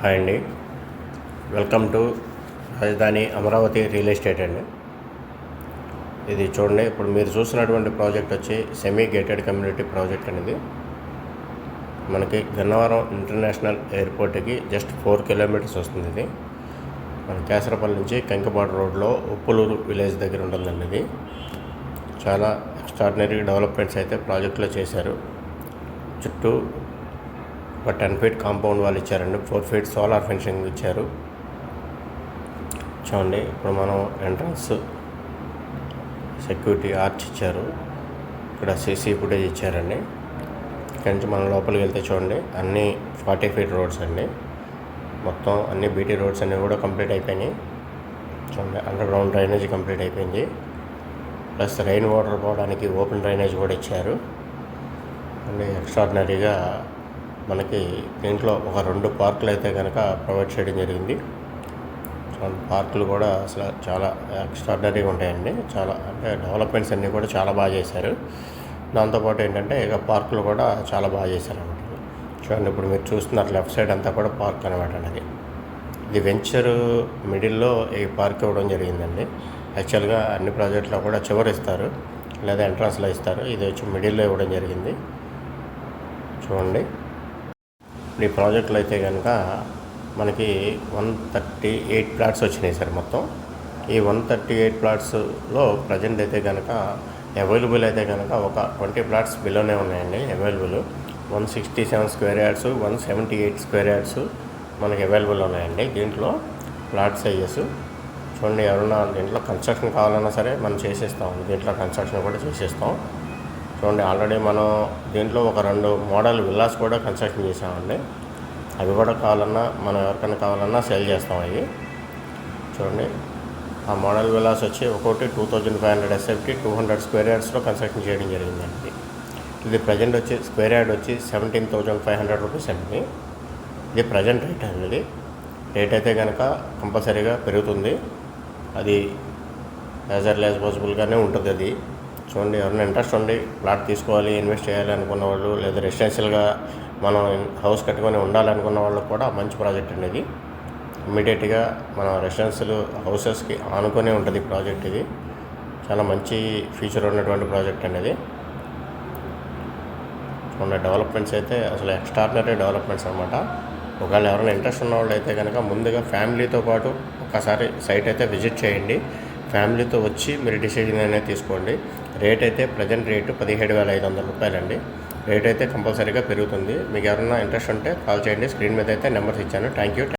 Hi అండి, welcome to రాజధాని Amaravati real estate అండి. ఇది చూడండి, ఇప్పుడు మీరు చూసినటువంటి ప్రాజెక్ట్ వచ్చి సెమీ గేటెడ్ కమ్యూనిటీ ప్రాజెక్ట్ అనేది మనకి గన్నవరం ఇంటర్నేషనల్ ఎయిర్పోర్ట్కి జస్ట్ 4 కిలోమీటర్స్ వస్తుంది. ఇది మన కేసరపల్లి నుంచి కంకిపాడు రోడ్లో ఉప్పులూరు విలేజ్ దగ్గర ఉంటుందండి. ఇది చాలా ఎక్స్ట్రాడినరీ డెవలప్మెంట్స్ అయితే ప్రాజెక్ట్లో చేశారు. చుట్టూ ఒక 10 ఫీట్ కాంపౌండ్ వాళ్ళు ఇచ్చారండి, 4 ఫీట్ సోలార్ ఫెన్సింగ్ ఇచ్చారు. చూడండి, ఇప్పుడు మనం ఎంట్రన్స్ సెక్యూరిటీ ఆర్చ్ ఇచ్చారు, ఇక్కడ సీసీ ఫుటేజ్ ఇచ్చారండి. ఇక్కడి నుంచి మనం లోపలికి వెళ్తే చూడండి, అన్నీ 40 ఫీట్ రోడ్స్ అండి. మొత్తం అన్ని బీటీ రోడ్స్ అన్నీ కూడా కంప్లీట్ అయిపోయినాయి. చూడండి, అండర్ గ్రౌండ్ డ్రైనేజ్ కంప్లీట్ అయిపోయింది. ప్లస్ రెయిన్ వాటర్ పోవడానికి ఓపెన్ డ్రైనేజ్ కూడా ఇచ్చారు అండి. ఎక్స్ట్రాడినరీగా మనకి దీంట్లో ఒక 2 పార్కులు అయితే కనుక ప్రొవైడ్ చేయడం జరిగింది. పార్కులు కూడా అసలు చాలా ఎక్స్ట్రాడినరీగా ఉంటాయండి. చాలా అంటే డెవలప్మెంట్స్ అన్నీ కూడా చాలా బాగా చేశారు. దాంతోపాటు ఏంటంటే ఇక పార్కులు కూడా చాలా బాగా చేశారు అనమాట. చూడండి, ఇప్పుడు మీరు చూస్తున్నారు లెఫ్ట్ సైడ్ అంతా కూడా పార్క్ అనమాట అండి. ఇది వెంచర్ మిడిల్లో ఈ పార్క్ ఇవ్వడం జరిగిందండి. యాక్చువల్గా అన్ని ప్రాజెక్టులో కూడా చివరి ఇస్తారు లేదా ఎంట్రన్స్లో ఇస్తారు, ఇది వచ్చి మిడిల్లో ఇవ్వడం జరిగింది. చూడండి, ఈ ప్రాజెక్టులో అయితే కనుక మనకి 138 ప్లాట్స్ వచ్చినాయి సార్. మొత్తం ఈ 138 ప్లాట్స్లో ప్రజెంట్ అయితే కనుక అవైలబుల్ అయితే కనుక ఒక 20 ప్లాట్స్ బిలోనే ఉన్నాయండి available. 167 square yards, 178 square yards మనకి అవైలబుల్ ఉన్నాయండి. దీంట్లో ప్లాట్ సైజెస్ చూడండి, ఎవరైనా దీంట్లో కన్స్ట్రక్షన్ కావాలన్నా సరే మనం చేసేస్తాం. దీంట్లో కన్స్ట్రక్షన్ కూడా చేసేస్తాం. చూడండి, ఆల్రెడీ మనం దీంట్లో ఒక 2 మోడల్ విల్లాస్ కూడా కన్స్ట్రక్షన్ చేసామండి. అవి కూడా కావాలన్నా మనం ఎవరికైనా కావాలన్నా సేల్ చేస్తాం. అవి చూడండి, ఆ మోడల్ విల్లాస్ వచ్చి ఒక్కొక్కటి 2500 ఎస్ఎఫ్టీ 200 స్క్వేర్ యార్డ్స్లో కన్స్ట్రక్షన్ చేయడం జరిగిందండి. ఇది ప్రజెంట్ వచ్చి స్క్వేర్ యార్డ్ వచ్చి 17,500 రూపీస్ అండి. ఇది ప్రజెంట్ రేట్ అండి. రేట్ అయితే కనుక కంపల్సరీగా పెరుగుతుంది. అది యాజ్ ఎర్లీ యాజ్ పాసిబుల్గానే ఉంటుంది. అది చూడండి, ఎవరైనా ఇంట్రెస్ట్ ఉండి ప్లాట్ తీసుకోవాలి, ఇన్వెస్ట్ చేయాలి అనుకున్న వాళ్ళు, లేదా రెసిడెన్షియల్గా మనం హౌస్ కట్టుకొని ఉండాలనుకున్న వాళ్ళకు కూడా మంచి ప్రాజెక్ట్ అండి. ఇది ఇమ్మీడియట్గా మన రెసిడెన్షియల్ హౌసెస్కి ఆనుకొని ఉంటుంది ప్రాజెక్ట్. ఇది చాలా మంచి ఫీచర్ ఉన్నటువంటి ప్రాజెక్ట్ అనేది. ఉన్న డెవలప్మెంట్స్ అయితే అసలు ఎక్స్ట్రాడినరీ డెవలప్మెంట్స్ అనమాట. ఒకవేళ ఎవరైనా ఇంట్రెస్ట్ ఉన్న వాళ్ళు అయితే కనుక ముందుగా ఫ్యామిలీతో పాటు ఒక్కసారి సైట్ అయితే విజిట్ చేయండి. ఫ్యామిలీతో వచ్చి మీరు డిసిజన్ అనేది తీసుకోండి. రేట్ అయితే ప్రజెంట్ రేటు 17,500 రూపాయలండి. రేట్ అయితే కంపల్సరీగా పెరుగుతుంది. మీకు ఎవరైనా ఇంట్రెస్ట్ ఉంటే కాల్ చేయండి. స్క్రీన్ మీద అయితే నెంబర్స్ ఇచ్చాను. Thank you.